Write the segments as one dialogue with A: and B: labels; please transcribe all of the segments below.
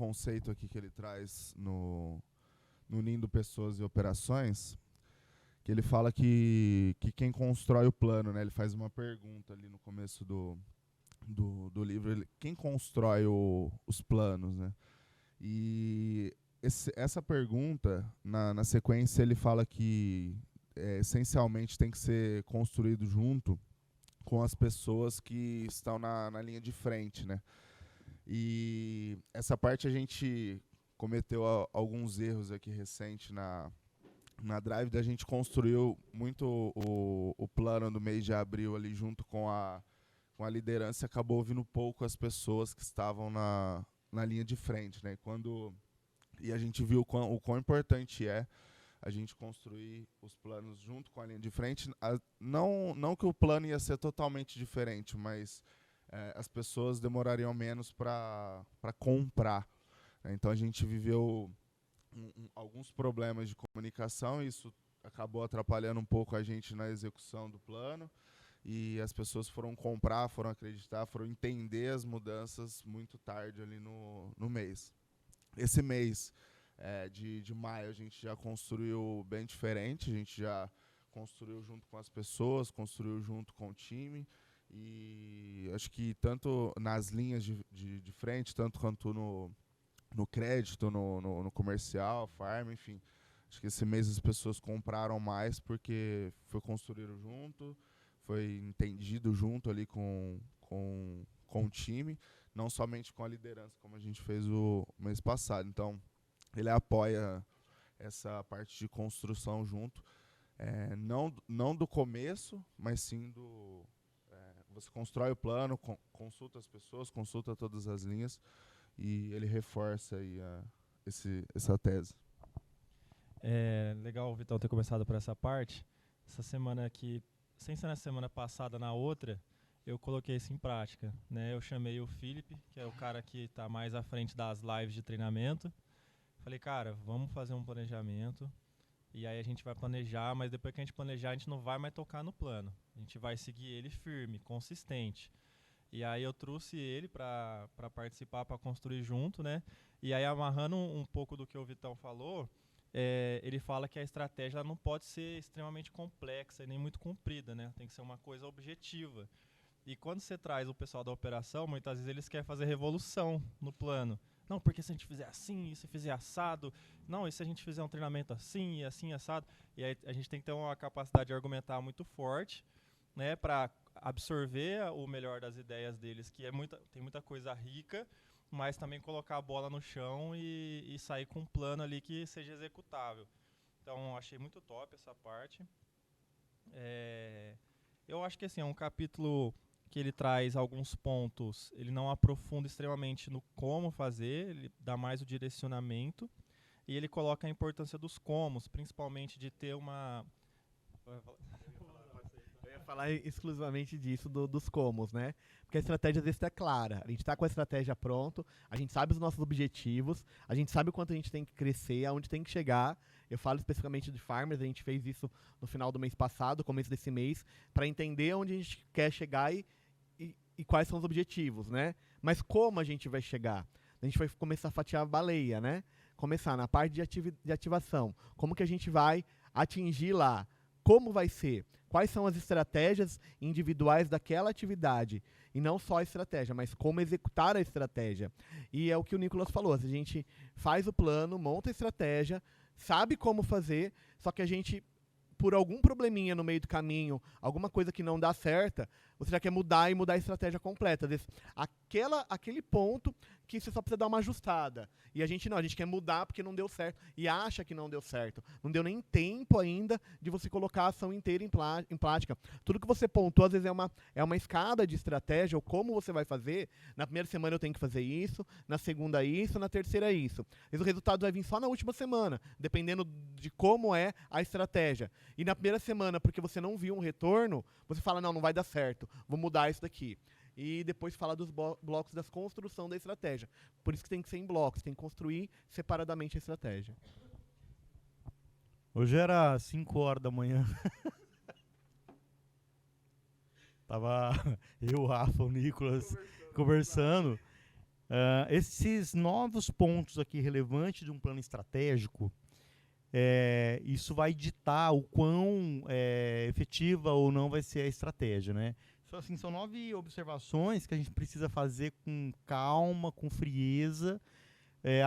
A: conceito aqui que ele traz no Unindo Pessoas e Operações, que ele fala que quem constrói o plano, né? Ele faz uma pergunta ali no começo do livro, quem constrói os planos, né? E essa pergunta, na sequência, ele fala que essencialmente tem que ser construído junto com as pessoas que estão na linha de frente, né? E essa parte a gente cometeu alguns erros aqui recente na Drive, da gente construiu muito o plano do mês de abril ali junto com a liderança, e acabou ouvindo pouco as pessoas que estavam na linha de frente, né? E a gente viu o quão importante é a gente construir os planos junto com a linha de frente. Não que o plano ia ser totalmente diferente, mas as pessoas demorariam menos para comprar, né? Então a gente viveu alguns problemas de comunicação, e isso acabou atrapalhando um pouco a gente na execução do plano. E as pessoas foram comprar, foram acreditar, foram entender as mudanças muito tarde ali no mês. Esse mês de maio a gente já construiu bem diferente, a gente já construiu junto com as pessoas, construiu junto com o time, e acho que tanto nas linhas de frente, tanto quanto no crédito, no comercial, farm, enfim, acho que esse mês as pessoas compraram mais porque foi construído junto, foi entendido junto ali com o time, não somente com a liderança, como a gente fez o mês passado. Então, ele apoia essa parte de construção junto, não do começo, mas sim você constrói o plano, consulta as pessoas, consulta todas as linhas, e ele reforça aí essa tese.
B: Legal o Vitão ter começado por essa parte. Essa semana aqui, sem ser na semana passada, na outra, eu coloquei isso em prática, né? Eu chamei o Felipe, que é o cara que está mais à frente das lives de treinamento. Falei, cara, vamos fazer um planejamento, e aí a gente vai planejar, mas depois que a gente planejar, a gente não vai mais tocar no plano. A gente vai seguir ele firme, consistente. E aí eu trouxe ele para participar, para construir junto, né? E aí, amarrando um pouco do que o Vitão falou, ele fala que a estratégia ela não pode ser extremamente complexa e nem muito comprida, né? Tem que ser uma coisa objetiva. E quando você traz o pessoal da operação, muitas vezes eles querem fazer revolução no plano. Não, porque se a gente fizer assim, e se fizer assado, não, e se a gente fizer um treinamento assim, e assim, assado, e aí a gente tem que ter uma capacidade de argumentar muito forte, né, para absorver o melhor das ideias deles, que tem muita coisa rica, mas também colocar a bola no chão e sair com um plano ali que seja executável. Então, achei muito top essa parte. Eu acho que assim, é um capítulo que ele traz alguns pontos, ele não aprofunda extremamente no como fazer, ele dá mais o direcionamento, e ele coloca a importância dos comos, principalmente de ter uma...
C: Eu ia falar exclusivamente disso, dos comos, né? Porque a estratégia às vezes está clara. A gente está com a estratégia pronta, a gente sabe os nossos objetivos, a gente sabe o quanto a gente tem que crescer, aonde tem que chegar. Eu falo especificamente de farmers, a gente fez isso no final do mês passado, começo desse mês, para entender onde a gente quer chegar e quais são os objetivos, né? Mas como a gente vai chegar? A gente vai começar a fatiar a baleia, né? Começar na parte de ativação. Como que a gente vai atingir lá? Como vai ser? Quais são as estratégias individuais daquela atividade? E não só a estratégia, mas como executar a estratégia. E é o que o Nicolas falou, a gente faz o plano, monta a estratégia, sabe como fazer, só que a gente, por algum probleminha no meio do caminho, alguma coisa que não dá certa, você já quer mudar a estratégia completa. Às vezes, aquele ponto que você só precisa dar uma ajustada. E a gente quer mudar porque não deu certo. E acha que não deu certo. Não deu nem tempo ainda de você colocar a ação inteira em prática. Tudo que você pontuou, às vezes, é uma escada de estratégia, ou como você vai fazer. Na primeira semana eu tenho que fazer isso, na segunda isso, na terceira isso. Às vezes o resultado vai vir só na última semana, dependendo de como é a estratégia. E na primeira semana, porque você não viu um retorno, você fala, não vai dar certo, vou mudar isso daqui. E depois fala dos blocos da construção da estratégia. Por isso que tem que ser em blocos, tem que construir separadamente a estratégia.
D: Hoje era 5 horas da manhã. Tava eu, o Rafa, o Nicolas conversando. Esses novos pontos aqui relevantes de um plano estratégico, isso vai ditar o quão efetiva ou não vai ser a estratégia, né? Então, assim, são 9 observações que a gente precisa fazer com calma, com frieza,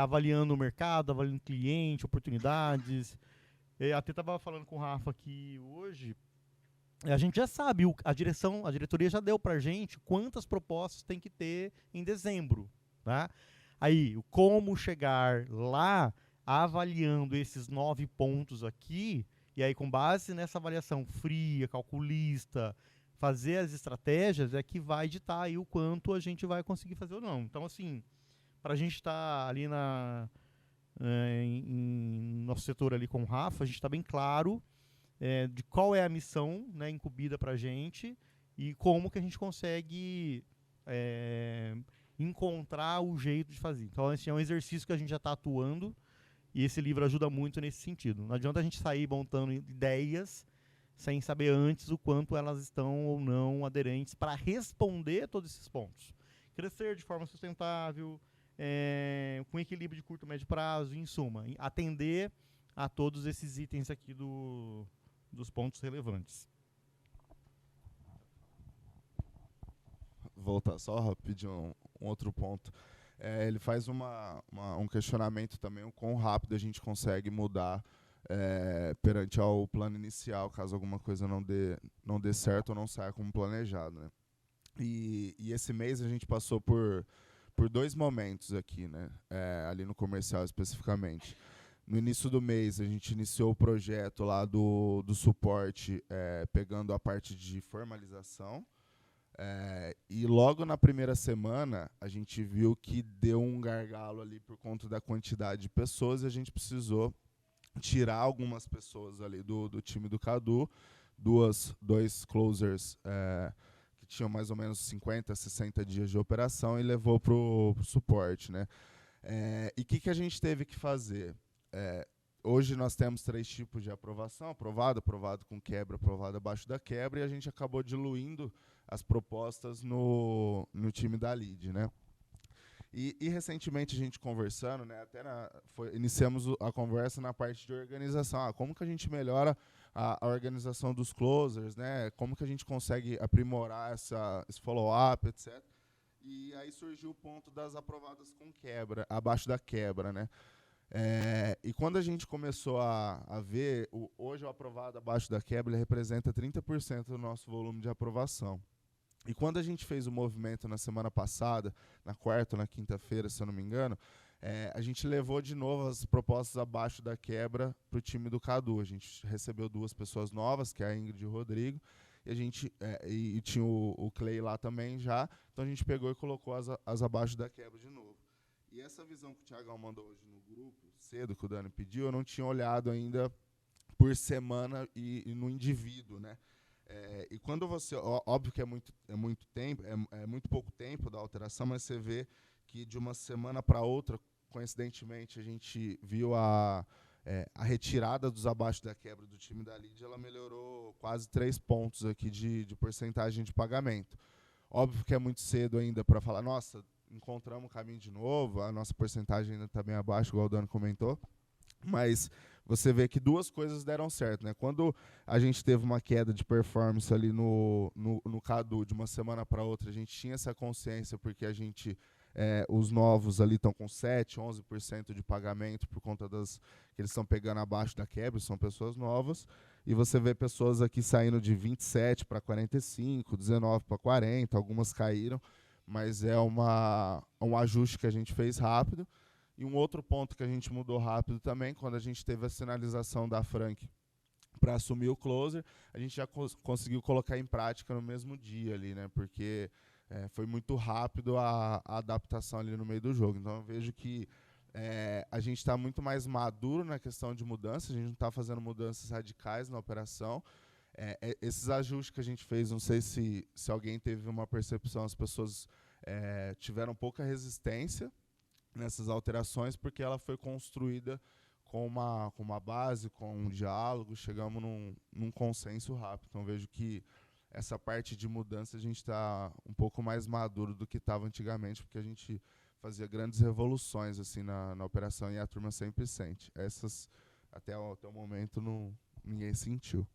D: avaliando o mercado, avaliando o cliente, oportunidades. Até estava falando com o Rafa aqui hoje. A gente já sabe, a diretoria já deu para a gente quantas propostas tem que ter em dezembro. Tá? Aí, como chegar lá avaliando esses 9 pontos aqui, e aí com base nessa avaliação fria, calculista, fazer as estratégias, é que vai ditar aí o quanto a gente vai conseguir fazer ou não. Então, assim, para a gente estar ali em nosso setor ali com o Rafa, a gente está bem claro de qual é a missão, né, incumbida para a gente e como que a gente consegue encontrar o jeito de fazer. Então, esse é um exercício que a gente já está atuando e esse livro ajuda muito nesse sentido. Não adianta a gente sair montando ideias sem saber antes o quanto elas estão ou não aderentes para responder todos esses pontos. Crescer de forma sustentável, com equilíbrio de curto e médio prazo, em suma, atender a todos esses itens aqui dos pontos relevantes.
A: Voltar só rapidinho um outro ponto. Ele faz um questionamento também, o quão rápido a gente consegue mudar perante ao plano inicial, caso alguma coisa não dê certo ou não saia como planejado, né? E esse mês a gente passou por 2 momentos aqui, né? Ali no comercial especificamente. No início do mês a gente iniciou o projeto lá do suporte, pegando a parte de formalização. E logo na primeira semana a gente viu que deu um gargalo ali por conta da quantidade de pessoas e a gente precisou tirar algumas pessoas ali do time do Cadu, dois closers que tinham mais ou menos 50, 60 dias de operação e levou para o suporte, né? E o que a gente teve que fazer? Hoje nós temos 3 tipos de aprovação: aprovado com quebra, aprovado abaixo da quebra, e a gente acabou diluindo as propostas no time da lead, né? E recentemente a gente conversando, né, iniciamos a conversa na parte de organização. Como que a gente melhora a organização dos closers, né? Como que a gente consegue aprimorar esse follow-up, etc. E aí surgiu o ponto das aprovadas com quebra, abaixo da quebra, né? E quando a gente começou a ver, hoje o aprovado abaixo da quebra ele representa 30% do nosso volume de aprovação. E quando a gente fez o movimento na semana passada, na quarta ou na quinta-feira, se eu não me engano, a gente levou de novo as propostas abaixo da quebra para o time do Cadu. A gente recebeu 2 pessoas novas, que é a Ingrid e o Rodrigo, e tinha o Clay lá também já. Então a gente pegou e colocou as abaixo da quebra de novo. E essa visão que o Thiagão mandou hoje no grupo, cedo, que o Dani pediu, eu não tinha olhado ainda por semana e no indivíduo, né? E quando você, óbvio que é muito tempo, é muito pouco tempo da alteração, mas você vê que de uma semana para outra, coincidentemente, a gente viu a retirada dos abaixo da quebra do time da lead, ela melhorou quase 3 pontos aqui de porcentagem de pagamento. Óbvio que é muito cedo ainda para falar, nossa, encontramos o caminho de novo, a nossa porcentagem ainda está bem abaixo, igual o Dani comentou, mas você vê que 2 coisas deram certo, né? Quando a gente teve uma queda de performance ali no Cadu de uma semana para outra, a gente tinha essa consciência porque os novos ali estão com 7, 11% de pagamento por conta que eles estão pegando abaixo da quebra, são pessoas novas, e você vê pessoas aqui saindo de 27 para 45, 19 para 40, algumas caíram, mas é um ajuste que a gente fez rápido. E um outro ponto que a gente mudou rápido também, quando a gente teve a sinalização da Frank para assumir o closer, a gente já conseguiu colocar em prática no mesmo dia ali, né? Porque foi muito rápido a adaptação ali no meio do jogo. Então eu vejo que a gente está muito mais maduro na questão de mudança, a gente não está fazendo mudanças radicais na operação. Esses ajustes que a gente fez, não sei se alguém teve uma percepção, as pessoas tiveram pouca resistência nessas alterações, porque ela foi construída com uma base, com um diálogo, chegamos num consenso rápido. Então vejo que essa parte de mudança a gente está um pouco mais maduro do que estava antigamente, porque a gente fazia grandes revoluções assim na operação e a turma sempre sente. Essas, até o momento, ninguém sentiu.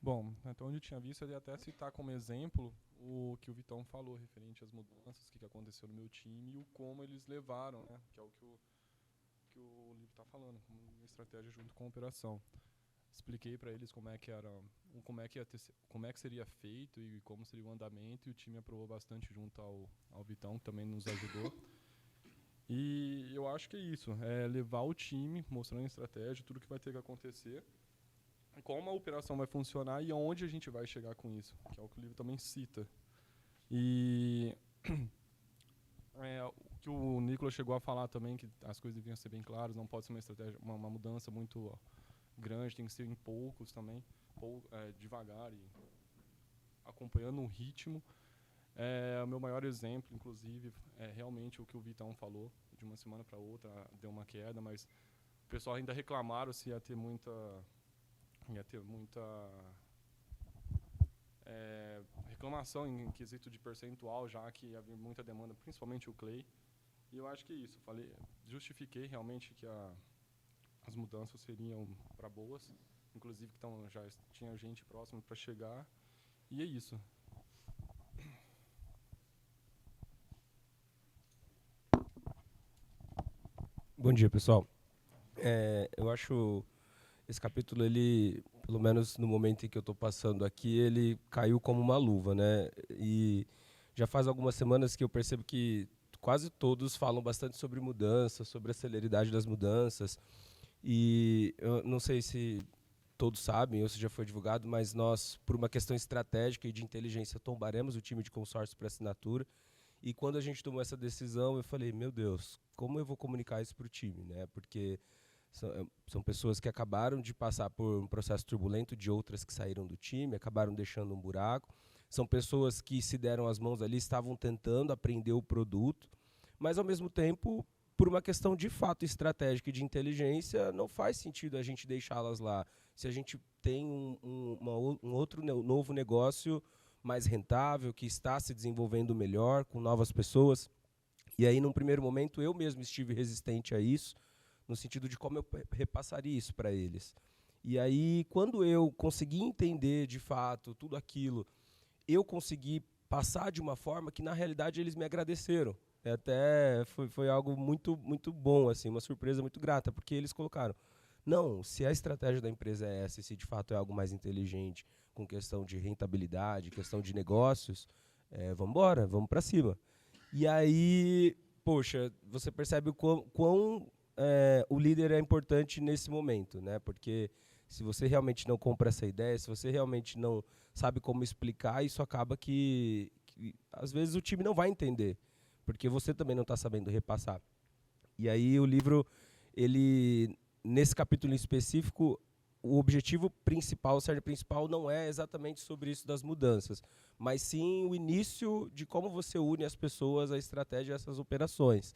E: Bom, até onde eu tinha visto, eu ia até citar como exemplo o que o Vitão falou, referente às mudanças, que aconteceu no meu time e o como eles levaram, né? Que é o que o livro está falando, como uma estratégia junto com a operação. Expliquei para eles como é que era, como é que seria feito e como seria o andamento, e o time aprovou bastante junto ao Vitão, que também nos ajudou. E eu acho que é isso, é levar o time, mostrando a estratégia, tudo que vai ter que acontecer, como a operação vai funcionar e aonde a gente vai chegar com isso, que é o que o livro também cita. E o que o Nicolas chegou a falar também, que as coisas deviam ser bem claras, não pode ser uma estratégia, uma mudança muito grande, tem que ser em poucos também, devagar e acompanhando um ritmo. O meu maior exemplo, inclusive, é realmente o que o Vitão falou, de uma semana para outra deu uma queda, mas o pessoal ainda reclamaram se ia ter muita reclamação em quesito de percentual, já que havia muita demanda, principalmente o Clay. E eu acho que é isso. Justifiquei realmente que as mudanças seriam para boas, inclusive que já tinha gente próxima para chegar. E é isso.
F: Bom dia, pessoal. Eu acho esse capítulo, ele, pelo menos no momento em que eu estou passando aqui, ele caiu como uma luva, né? E já faz algumas semanas que eu percebo que quase todos falam bastante sobre mudanças, sobre a celeridade das mudanças. E eu não sei se todos sabem, ou se já foi divulgado, mas nós, por uma questão estratégica e de inteligência, tombaremos o time de consórcio para assinatura. E quando a gente tomou essa decisão, eu falei, meu Deus, como eu vou comunicar isso para o time, né? Porque são pessoas que acabaram de passar por um processo turbulento, de outras que saíram do time, acabaram deixando um buraco. São pessoas que se deram as mãos ali, estavam tentando aprender o produto, mas, ao mesmo tempo, por uma questão de fato estratégica e de inteligência, não faz sentido a gente deixá-las lá. Se a gente tem um outro novo negócio mais rentável, que está se desenvolvendo melhor, com novas pessoas. E aí, num primeiro momento, eu mesmo estive resistente a isso, no sentido de como eu repassaria isso para eles. E aí, quando eu consegui entender, de fato, tudo aquilo, eu consegui passar de uma forma que, na realidade, eles me agradeceram. Até foi algo muito, muito bom, assim, uma surpresa muito grata, porque eles colocaram, não, se a estratégia da empresa é essa, se de fato é algo mais inteligente, com questão de rentabilidade, questão de negócios, vamos embora, vamos para cima. E aí, poxa, você percebe o quão o líder é importante nesse momento, né? Porque se você realmente não compra essa ideia, se você realmente não sabe como explicar, isso acaba que às vezes o time não vai entender, porque você também não está sabendo repassar. E aí o livro, ele, nesse capítulo em específico, o objetivo principal, o cerne principal, não é exatamente sobre isso das mudanças, mas sim o início de como você une as pessoas, a estratégia dessas operações.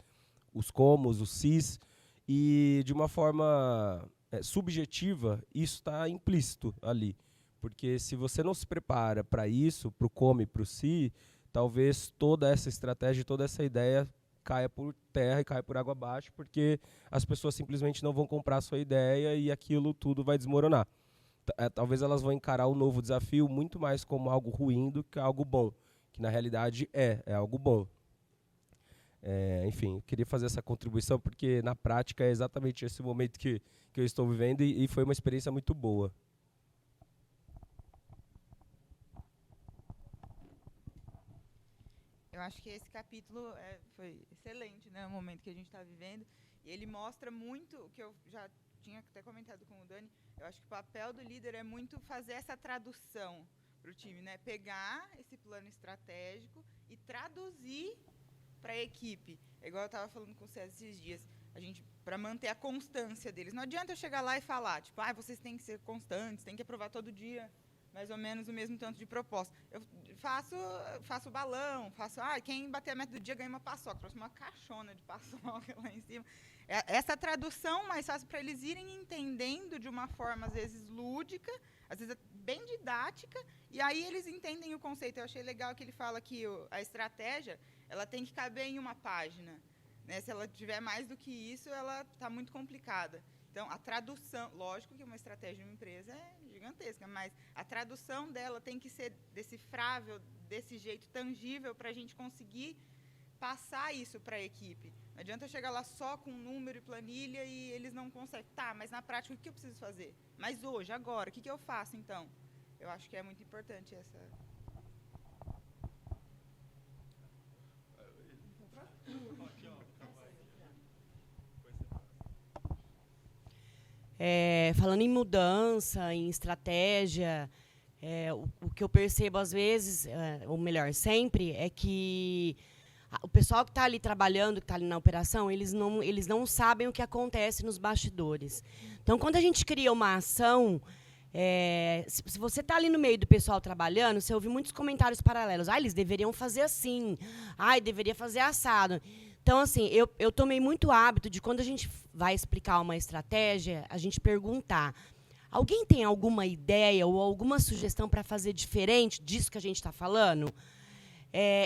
F: Os comos, os sis, e de uma forma subjetiva, isso está implícito ali. Porque se você não se prepara para isso, para o come e para o si, talvez toda essa estratégia, toda essa ideia caia por terra e caia por água abaixo, porque as pessoas simplesmente não vão comprar a sua ideia e aquilo tudo vai desmoronar. Talvez elas vão encarar o novo desafio muito mais como algo ruim do que algo bom, que na realidade é algo bom. Enfim, eu queria fazer essa contribuição porque na prática é exatamente esse momento que eu estou vivendo e foi uma experiência muito boa.
G: Eu acho que esse capítulo foi excelente, né, o momento que a gente está vivendo, e ele mostra muito o que eu já tinha até comentado com o Dani. Eu acho que o papel do líder é muito fazer essa tradução para o time, né, pegar esse plano estratégico e traduzir para a equipe. É igual eu estava falando com o César esses dias, para manter a constância deles. Não adianta eu chegar lá e falar, tipo, vocês têm que ser constantes, têm que aprovar todo dia mais ou menos o mesmo tanto de proposta. Eu faço balão, quem bater a meta do dia ganha uma paçoca. Trouxe uma caixona de paçoca lá em cima. Essa tradução mais fácil para eles irem entendendo de uma forma, às vezes, lúdica, às vezes bem didática, e aí eles entendem o conceito. Eu achei legal que ele fala que a estratégia ela tem que caber em uma página. Né? Se ela tiver mais do que isso, ela está muito complicada. Então, a tradução, lógico que uma estratégia de uma empresa é gigantesca, mas a tradução dela tem que ser decifrável, desse jeito tangível, para a gente conseguir passar isso para a equipe. Não adianta eu chegar lá só com número e planilha e eles não conseguem. Tá, mas na prática, o que eu preciso fazer? Mas hoje, agora, o que eu faço, então? Eu acho que é muito importante essa...
H: Falando em mudança, em estratégia, o que eu percebo às vezes, ou melhor, sempre, é que o pessoal que está ali trabalhando, que está ali na operação, eles não sabem o que acontece nos bastidores. Então, quando a gente cria uma ação, se você está ali no meio do pessoal trabalhando, você ouve muitos comentários paralelos. Eles deveriam fazer assim. Deveria fazer assado. Então, assim, eu tomei muito hábito de, quando a gente vai explicar uma estratégia, a gente perguntar: alguém tem alguma ideia ou alguma sugestão para fazer diferente disso que a gente está falando?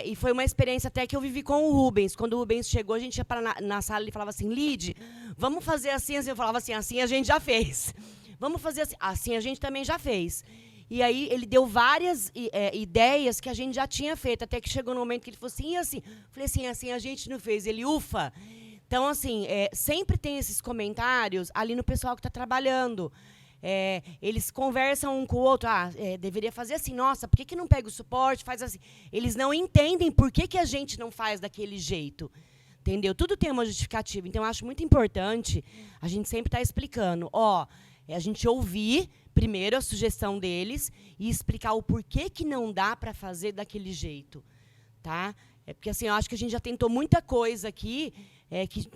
H: E foi uma experiência até que eu vivi com o Rubens. Quando o Rubens chegou, a gente ia para na sala e ele falava assim: Lid, vamos fazer assim. Eu falava assim a gente já fez. Vamos fazer assim a gente também já fez. E aí ele deu várias ideias que a gente já tinha feito, até que chegou no momento que ele falou assim, e assim? Falei assim a gente não fez. Ele, ufa! Então, assim, sempre tem esses comentários ali no pessoal que está trabalhando. Eles conversam um com o outro, deveria fazer assim, nossa, por que não pega o suporte, faz assim? Eles não entendem por que a gente não faz daquele jeito. Entendeu? Tudo tem uma justificativa. Então, eu acho muito importante a gente sempre estar explicando. A gente ouvir primeiro a sugestão deles e explicar o porquê que não dá para fazer daquele jeito. Tá? Porque assim, eu acho que a gente já tentou muita coisa aqui,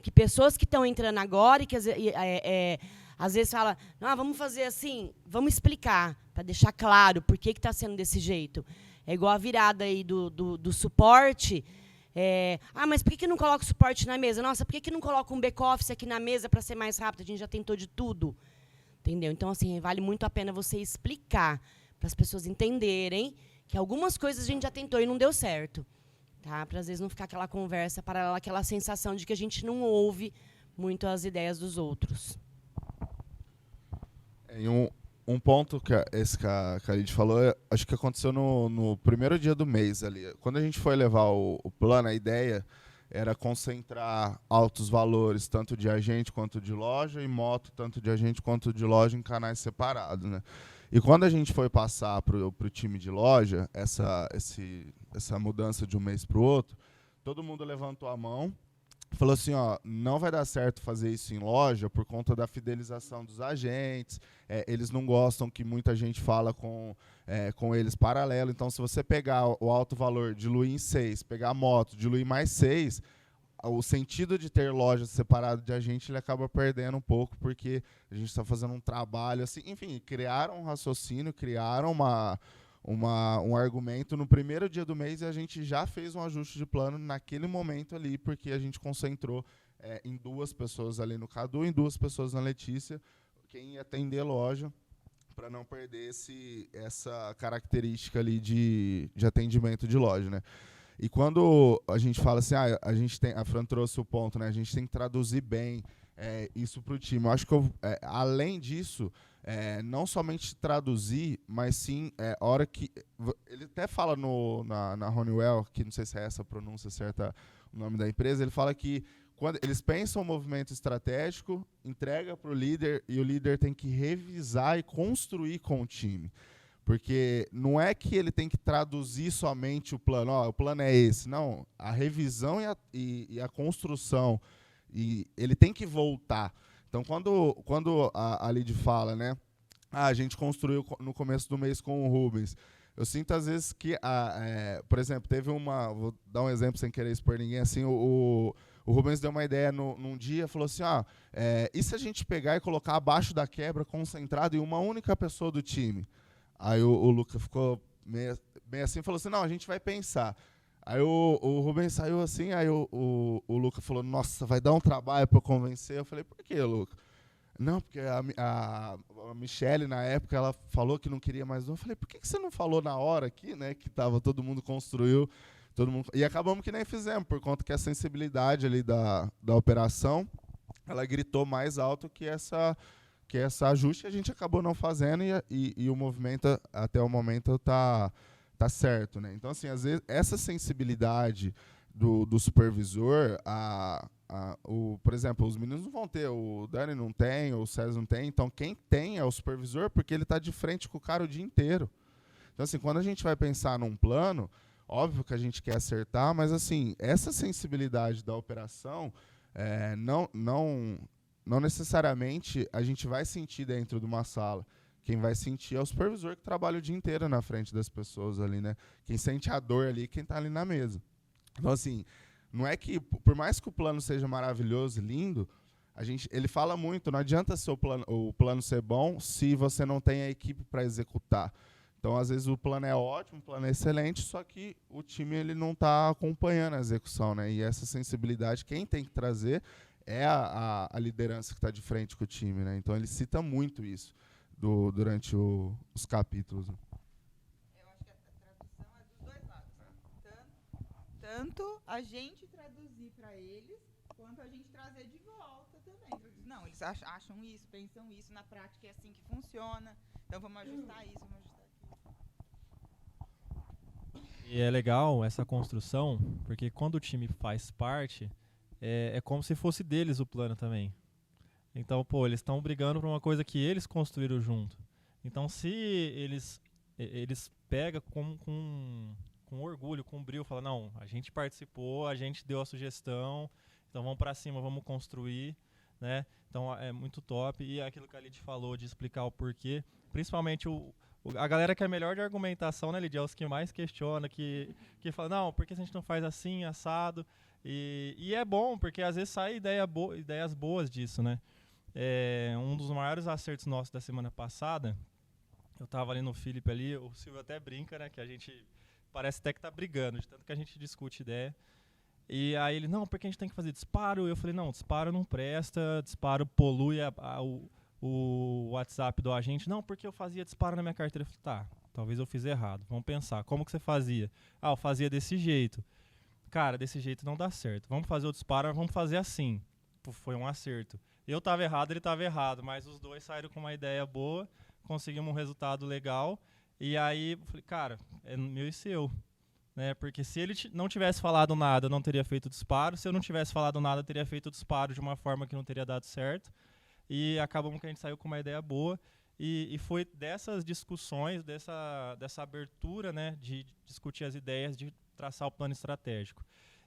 H: que pessoas que estão entrando agora e que às vezes falam, vamos fazer assim, vamos explicar, para deixar claro por que está sendo desse jeito. É igual a virada aí do suporte. Mas por que não coloca o suporte na mesa? Nossa, por que não coloca um back-office aqui na mesa para ser mais rápido? A gente já tentou de tudo. Entendeu? Então, assim, vale muito a pena você explicar para as pessoas entenderem que algumas coisas a gente já tentou e não deu certo. Tá? Para, às vezes, não ficar aquela conversa paralela, aquela sensação de que a gente não ouve muito as ideias dos outros.
A: Um ponto que a Lid falou, acho que aconteceu no primeiro dia do mês ali. Quando a gente foi levar o plano, a ideia era concentrar altos valores, tanto de agente quanto de loja, e moto, tanto de agente quanto de loja, em canais separados. Né? E quando a gente foi passar para o time de loja, essa mudança de um mês para o outro, todo mundo levantou a mão, falou assim, não vai dar certo fazer isso em loja por conta da fidelização dos agentes, eles não gostam que muita gente fala com eles paralelo, então se você pegar o alto valor, diluir em 6, pegar a moto, diluir mais 6, o sentido de ter lojas separadas de agente, ele acaba perdendo um pouco, porque a gente está fazendo um trabalho, assim, enfim, criaram um raciocínio, criaram um argumento no primeiro dia do mês, e a gente já fez um ajuste de plano naquele momento ali, porque a gente concentrou em 2 pessoas ali no Cadu, em 2 pessoas na Letícia, quem ia atender loja, para não perder essa característica ali de atendimento de loja, né? E quando a gente fala assim, a Fran trouxe o ponto, né? A gente tem que traduzir bem isso para o time. Eu acho que, além disso, não somente traduzir, mas sim, a hora que... Ele até fala na Honeywell, que não sei se é essa a pronúncia certa, o nome da empresa, ele fala que quando eles pensam o movimento estratégico, entrega para o líder, e o líder tem que revisar e construir com o time. Porque não é que ele tem que traduzir somente o plano, o plano é esse. Não, a revisão e a construção, e ele tem que voltar. Então, quando a Lid fala, né, a gente construiu no começo do mês com o Rubens, eu sinto às vezes que, por exemplo, vou dar um exemplo sem querer expor ninguém, assim, o Rubens deu uma ideia num dia, falou assim, e se a gente pegar e colocar abaixo da quebra, concentrado em uma única pessoa do time? Aí o Luca ficou meio assim e falou assim, não, a gente vai pensar. Aí o Rubens saiu assim, aí o Luca falou, nossa, vai dar um trabalho pra eu convencer. Eu falei, por que, Luca? Não, porque a Michelle, na época, ela falou que não queria mais um. Eu falei, por que você não falou na hora aqui, né, que tava, todo mundo construiu, todo mundo... E acabamos que nem fizemos, por conta que a sensibilidade ali da operação, ela gritou mais alto que essa ajuste, a gente acabou não fazendo e o movimento, até o momento, tá certo, né? Então, assim, às vezes, essa sensibilidade do supervisor, por exemplo, os meninos não vão ter, o Dani não tem, o César não tem, então quem tem é o supervisor, porque ele está de frente com o cara o dia inteiro. Então, assim, quando a gente vai pensar num plano, óbvio que a gente quer acertar, mas, assim, essa sensibilidade da operação, não necessariamente a gente vai sentir dentro de uma sala. Quem vai sentir é o supervisor que trabalha o dia inteiro na frente das pessoas ali, né? Quem sente a dor ali, quem está ali na mesa. Então, assim, não é que, por mais que o plano seja maravilhoso e lindo, ele fala muito, não adianta o plano ser bom se você não tem a equipe para executar. Então, às vezes, o plano é ótimo, o plano é excelente, só que o time ele não está acompanhando a execução, né? E essa sensibilidade, quem tem que trazer é a liderança que está de frente com o time, né? Então, ele cita muito isso durante os capítulos.
G: Eu acho que a tradução é dos dois lados. Tanto a gente traduzir para eles, quanto a gente trazer de volta também. Não, eles acham isso, pensam isso, na prática é assim que funciona. Então, vamos ajustar isso, vamos ajustar aquilo.
B: E é legal essa construção, porque quando o time faz parte, é como se fosse deles o plano também. Então, pô, eles estão brigando por uma coisa que eles construíram junto. Então, se eles pegam com orgulho, com brilho, falam, não, a gente participou, a gente deu a sugestão, então vamos para cima, vamos construir, né? Então, é muito top. E aquilo que a Lid falou de explicar o porquê, principalmente a galera que é melhor de argumentação, né, Lid? É os que mais questiona, que fala, não, por que a gente não faz assim, assado? E é bom, porque às vezes sai ideias boas disso, né? Um dos maiores acertos nossos da semana passada, eu tava ali no Felipe ali, o Silvio até brinca, né, que a gente parece até que tá brigando, de tanto que a gente discute ideia. E aí ele, não, porque a gente tem que fazer disparo. Eu falei, não, disparo não presta, disparo polui o WhatsApp do agente. Não, porque eu fazia disparo na minha carteira. Eu falei, tá, talvez eu fiz errado, vamos pensar, como que você fazia? Eu fazia desse jeito. Cara, desse jeito não dá certo, vamos fazer o disparo, vamos fazer assim. Foi um acerto. Eu estava errado, ele estava errado, mas os dois saíram com uma ideia boa, conseguimos um resultado legal, e aí eu falei, cara, é meu e seu, né? Porque se ele não tivesse falado nada, eu não teria feito o disparo, se eu não tivesse falado nada, eu teria feito o disparo de uma forma que não teria dado certo, e acabamos que a gente saiu com uma ideia boa, e foi dessas discussões, dessa abertura, né, de discutir as ideias, de traçar o plano estratégico.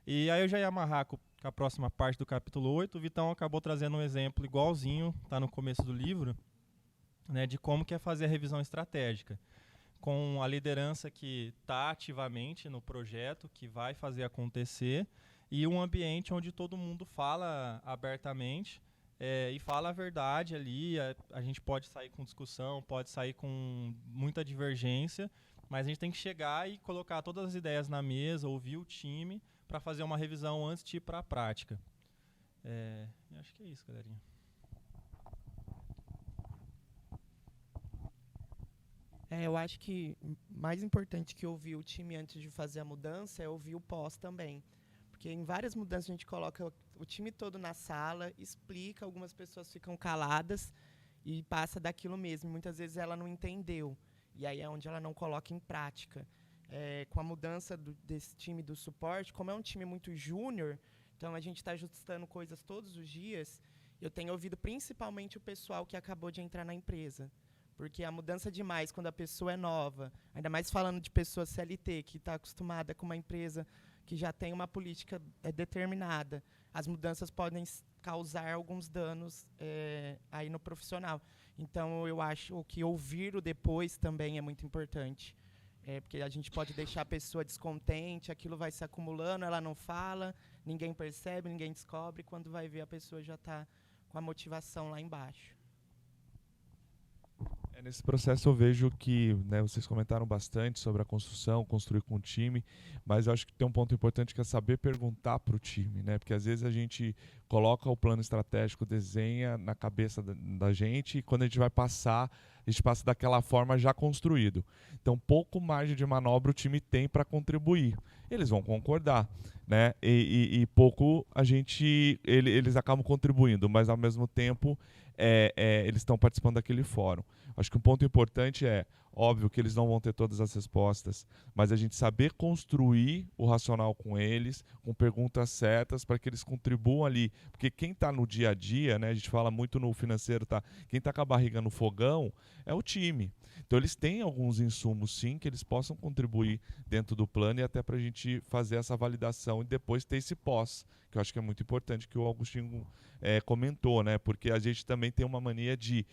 B: E aí eu já ia amarrar com a próxima parte do capítulo 8, o Vitão acabou trazendo um exemplo igualzinho, está no começo do livro, né, de como que é fazer a revisão estratégica, com a liderança que está ativamente no projeto, que vai fazer acontecer, e um ambiente onde todo mundo fala abertamente e fala a verdade ali. A gente pode sair com discussão, pode sair com muita divergência, mas a gente tem que chegar e colocar todas as ideias na mesa, ouvir o time, para fazer uma revisão antes de ir para a prática. Acho que é isso, galerinha.
I: Eu acho que mais importante que ouvir o time antes de fazer a mudança é ouvir o pós também. Porque em várias mudanças a gente coloca o time todo na sala, explica, algumas pessoas ficam caladas e passa daquilo mesmo. Muitas vezes ela não entendeu. E aí é onde ela não coloca em prática. Com a mudança desse time do suporte, como é um time muito júnior, então a gente está ajustando coisas todos os dias. Eu tenho ouvido principalmente o pessoal que acabou de entrar na empresa. Porque a mudança demais quando a pessoa é nova, ainda mais falando de pessoa CLT, que está acostumada com uma empresa que já tem uma política determinada, as mudanças podem causar alguns danos aí no profissional. Então, eu acho que ouvir o depois também é muito importante. Porque a gente pode deixar a pessoa descontente, aquilo vai se acumulando, ela não fala, ninguém percebe, ninguém descobre, quando vai ver a pessoa já está com a motivação lá embaixo.
J: Nesse processo eu vejo que, né, vocês comentaram bastante sobre a construção, construir com o time, mas eu acho que tem um ponto importante que é saber perguntar para o time, né? Porque às vezes a gente coloca o plano estratégico, desenha na cabeça da gente, e quando a gente vai passar, a gente passa daquela forma já construído. Então, pouco margem de manobra o time tem para contribuir. Eles vão concordar, né? E pouco eles acabam contribuindo, mas ao mesmo tempo eles estão participando daquele fórum. Acho que um ponto importante óbvio que eles não vão ter todas as respostas, mas a gente saber construir o racional com eles, com perguntas certas, para que eles contribuam ali. Porque quem está no dia a dia, né, a gente fala muito no financeiro, quem está com a barriga no fogão é o time. Então eles têm alguns insumos, sim, que eles possam contribuir dentro do plano, e até para a gente fazer essa validação e depois ter esse pós, que eu acho que é muito importante, que o Agostinho comentou, né? Porque a gente também tem uma mania de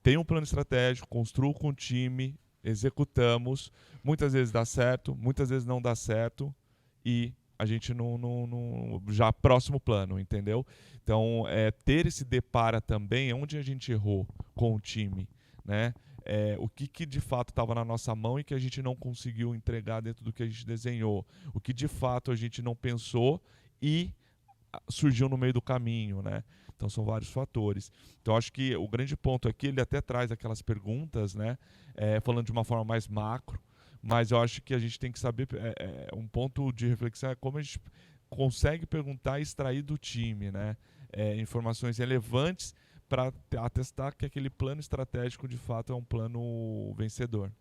J: tem um plano estratégico, construo com o time, executamos, muitas vezes dá certo, muitas vezes não dá certo, e a gente não já próximo plano, entendeu? Então, ter esse depara também é onde a gente errou com o time, né? O que de fato estava na nossa mão e que a gente não conseguiu entregar dentro do que a gente desenhou, o que de fato a gente não pensou e surgiu no meio do caminho, né? Então são vários fatores. Então acho que o grande ponto aqui, ele até traz aquelas perguntas, né? Falando de uma forma mais macro, mas eu acho que a gente tem que saber, um ponto de reflexão é como a gente consegue perguntar e extrair do time, né? Informações relevantes para atestar que aquele plano estratégico de fato é um plano vencedor.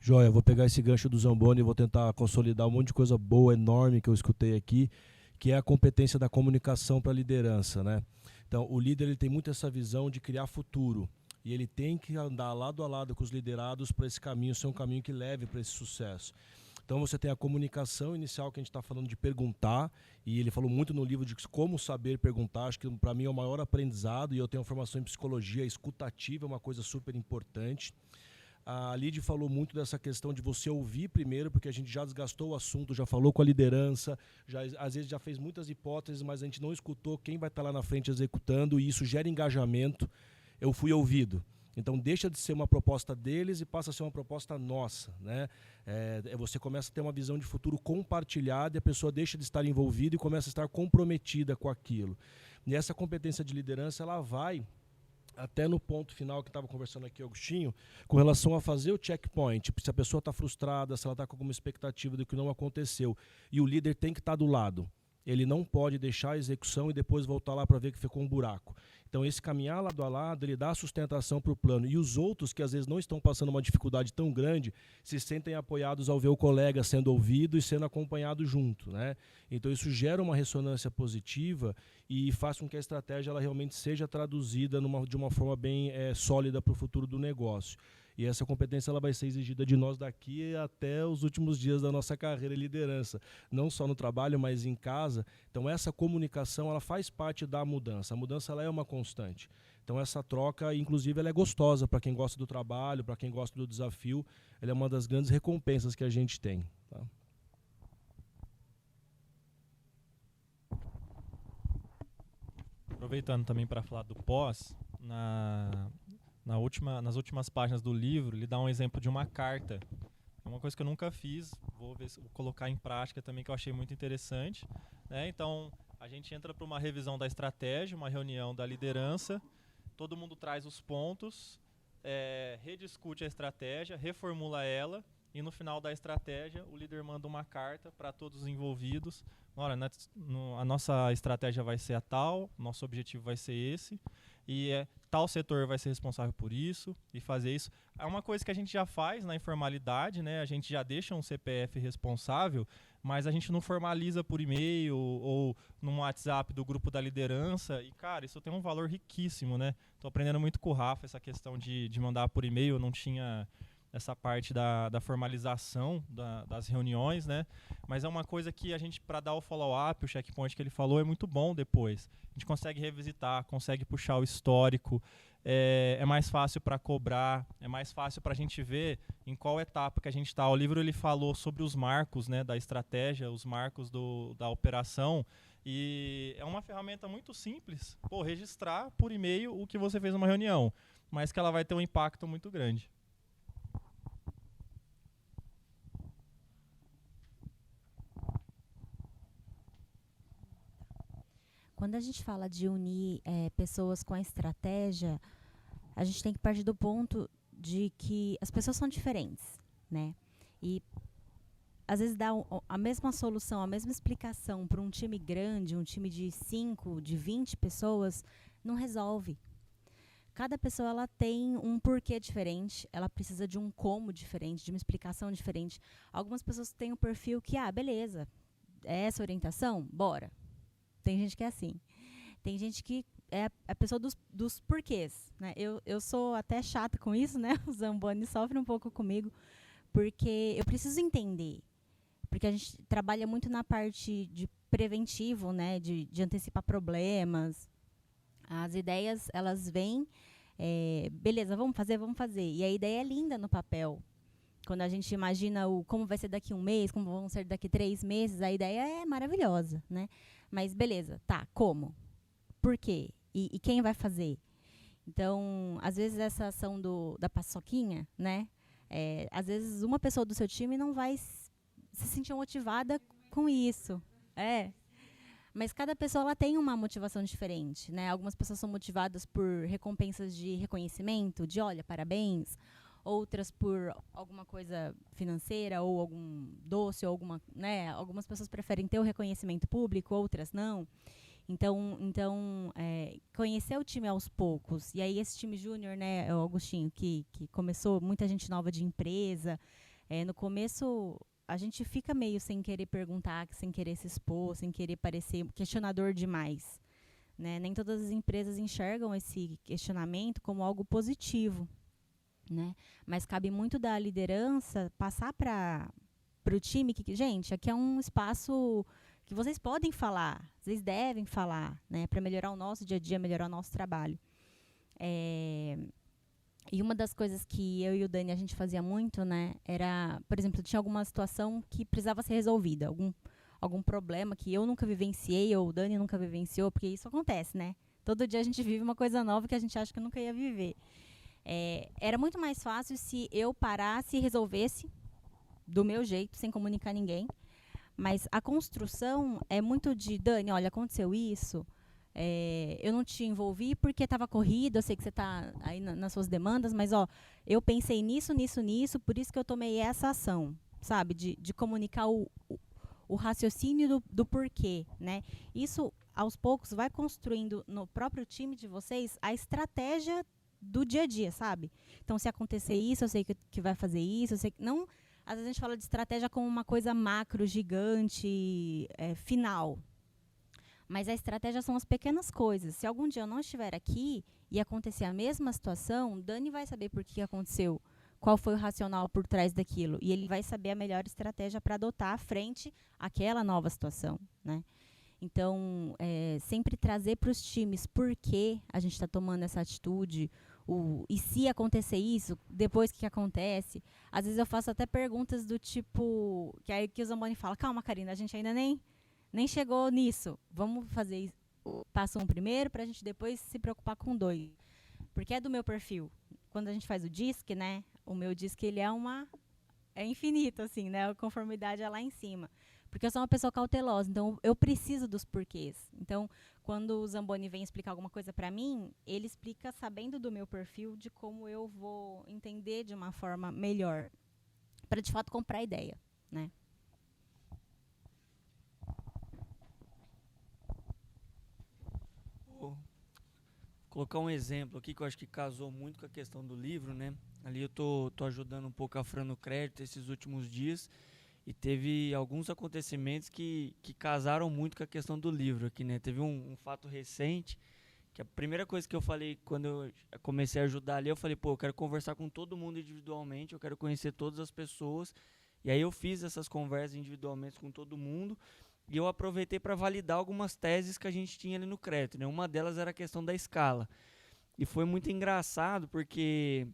K: Joia, vou pegar esse gancho do Zamboni e vou tentar consolidar um monte de coisa boa, enorme que eu escutei aqui, que é a competência da comunicação para a liderança, né? Então, o líder ele tem muito essa visão de criar futuro, e ele tem que andar lado a lado com os liderados para esse caminho ser um caminho que leve para esse sucesso. Então você tem a comunicação inicial que a gente está falando de perguntar, e ele falou muito no livro de como saber perguntar. Acho que para mim é o maior aprendizado, e eu tenho formação em psicologia, escutativa é uma coisa super importante. A Lid falou muito dessa questão de você ouvir primeiro, porque a gente já desgastou o assunto, já falou com a liderança, às vezes já fez muitas hipóteses, mas a gente não escutou quem vai estar lá na frente executando, e isso gera engajamento. Eu fui ouvido. Então deixa de ser uma proposta deles e passa a ser uma proposta nossa, né? Você começa a ter uma visão de futuro compartilhada, e a pessoa deixa de estar envolvida e começa a estar comprometida com aquilo. E essa competência de liderança, ela vai até no ponto final que estava conversando aqui, Agostinho, com relação a fazer o checkpoint, se a pessoa está frustrada, se ela está com alguma expectativa do que não aconteceu, e o líder tem que estar do lado. Ele não pode deixar a execução e depois voltar lá para ver que ficou um buraco. Então, esse caminhar lado a lado, ele dá sustentação para o plano. E os outros, que às vezes não estão passando uma dificuldade tão grande, se sentem apoiados ao ver o colega sendo ouvido e sendo acompanhado junto, né? Então, isso gera uma ressonância positiva e faz com que a estratégia ela realmente seja traduzida de uma forma bem sólida para o futuro do negócio. E essa competência ela vai ser exigida de nós daqui até os últimos dias da nossa carreira e liderança, não só no trabalho, mas em casa. Então essa comunicação ela faz parte da mudança. A mudança ela é uma constante. Então essa troca, inclusive, ela é gostosa para quem gosta do trabalho, para quem gosta do desafio. Ela é uma das grandes recompensas que a gente tem. Tá?
B: Aproveitando também para falar do pós, nas últimas páginas do livro, ele dá um exemplo de uma carta. É uma coisa que eu nunca fiz, vou colocar em prática também, que eu achei muito interessante, né? Então, a gente entra para uma revisão da estratégia, uma reunião da liderança, todo mundo traz os pontos, rediscute a estratégia, reformula ela, e no final da estratégia, o líder manda uma carta para todos os envolvidos. Olha, a nossa estratégia vai ser a tal, nosso objetivo vai ser esse, e tal setor vai ser responsável por isso, e fazer isso. É uma coisa que a gente já faz na informalidade, né? A gente já deixa um CPF responsável, mas a gente não formaliza por e-mail ou no WhatsApp do grupo da liderança. E, cara, isso tem um valor riquíssimo, né? Tô aprendendo muito com o Rafa essa questão de mandar por e-mail. Eu não tinha essa parte da formalização das reuniões, né? Mas é uma coisa que a gente, para dar o follow-up, o checkpoint que ele falou, é muito bom depois. A gente consegue revisitar, consegue puxar o histórico, é mais fácil para cobrar, é mais fácil para a gente ver em qual etapa que a gente está. O livro ele falou sobre os marcos, né, da estratégia, os marcos da operação, e é uma ferramenta muito simples, registrar por e-mail o que você fez numa reunião. mas que ela vai ter um impacto muito grande.
L: Quando a gente fala de unir pessoas com a estratégia, a gente tem que partir do ponto de que as pessoas são diferentes, né? E às vezes dá a mesma solução, a mesma explicação para um time grande, um time de 5, de 20 pessoas, não resolve. Cada pessoa ela tem um porquê diferente, ela precisa de um como diferente, de uma explicação diferente. Algumas pessoas têm um perfil que, beleza, é essa orientação? Bora. Tem gente que é assim. Tem gente que é a pessoa dos porquês, né? Eu sou até chata com isso, né? O Zamboni sofre um pouco comigo, porque eu preciso entender. Porque a gente trabalha muito na parte de preventivo, né? De antecipar problemas. As ideias, elas vêm, beleza, vamos fazer. E a ideia é linda no papel. Quando a gente imagina como vai ser daqui 1 mês, como vão ser daqui 3 meses, a ideia é maravilhosa, né? Mas beleza, tá, como? Por quê? E quem vai fazer? Então, às vezes essa ação da paçoquinha, né? Às vezes uma pessoa do seu time não vai se sentir motivada com isso. Mas cada pessoa ela tem uma motivação diferente, né? Algumas pessoas são motivadas por recompensas de reconhecimento, de olha, parabéns. Outras por alguma coisa financeira ou algum doce ou alguma, né? Algumas pessoas preferem ter o reconhecimento público, outras não. Então, conhecer o time aos poucos. E aí esse time júnior, né, o Augustinho, que começou, muita gente nova de empresa. No começo a gente fica meio sem querer perguntar, sem querer se expor, sem querer parecer questionador demais, né? Nem todas as empresas enxergam esse questionamento como algo positivo, né? Mas cabe muito da liderança passar para o time que, gente, aqui é um espaço que vocês podem falar, vocês devem falar, né? Para melhorar o nosso dia a dia, melhorar o nosso trabalho. E uma das coisas que eu e o Dani a gente fazia muito, né? Era, por exemplo, tinha alguma situação que precisava ser resolvida, algum problema que eu nunca vivenciei ou o Dani nunca vivenciou, porque isso acontece, né? Todo dia a gente vive uma coisa nova que a gente acha que nunca ia viver. Era muito mais fácil se eu parasse e resolvesse do meu jeito, sem comunicar ninguém. Mas a construção é muito de, Dani, olha, aconteceu isso, eu não te envolvi porque estava corrido, eu sei que você está aí nas suas demandas, mas eu pensei nisso, por isso que eu tomei essa ação, sabe? De comunicar o raciocínio do porquê, né? Isso, aos poucos, vai construindo no próprio time de vocês a estratégia do dia a dia, sabe? Então, se acontecer isso, eu sei que vai fazer isso, eu sei que não. Às vezes a gente fala de estratégia como uma coisa macro, gigante, final. Mas a estratégia são as pequenas coisas. Se algum dia eu não estiver aqui e acontecer a mesma situação, Dani vai saber por que aconteceu, qual foi o racional por trás daquilo, e ele vai saber a melhor estratégia para adotar frente àquela nova situação, né? Então, sempre trazer para os times por que a gente está tomando essa atitude, e se acontecer isso, depois o que acontece. Às vezes eu faço até perguntas do tipo, que o Zamboni fala, calma, Karina, a gente ainda nem chegou nisso. Vamos fazer passo 1 primeiro, para a gente depois se preocupar com 2. Porque é do meu perfil. Quando a gente faz o DISC, né, o meu DISC ele é infinito, assim, né, a conformidade é lá em cima. Porque eu sou uma pessoa cautelosa, então eu preciso dos porquês. Então, quando o Zamboni vem explicar alguma coisa para mim, ele explica sabendo do meu perfil, de como eu vou entender de uma forma melhor, para de fato comprar a ideia, né?
M: Vou colocar um exemplo aqui que eu acho que casou muito com a questão do livro, né? Ali eu tô ajudando um pouco a Fran no crédito esses últimos dias. E teve alguns acontecimentos que casaram muito com a questão do livro aqui, né? Teve um fato recente, que a primeira coisa que eu falei quando eu comecei a ajudar ali, eu falei, eu quero conversar com todo mundo individualmente, eu quero conhecer todas as pessoas. E aí eu fiz essas conversas individualmente com todo mundo e eu aproveitei para validar algumas teses que a gente tinha ali no crédito, né? Uma delas era a questão da escala. E foi muito engraçado porque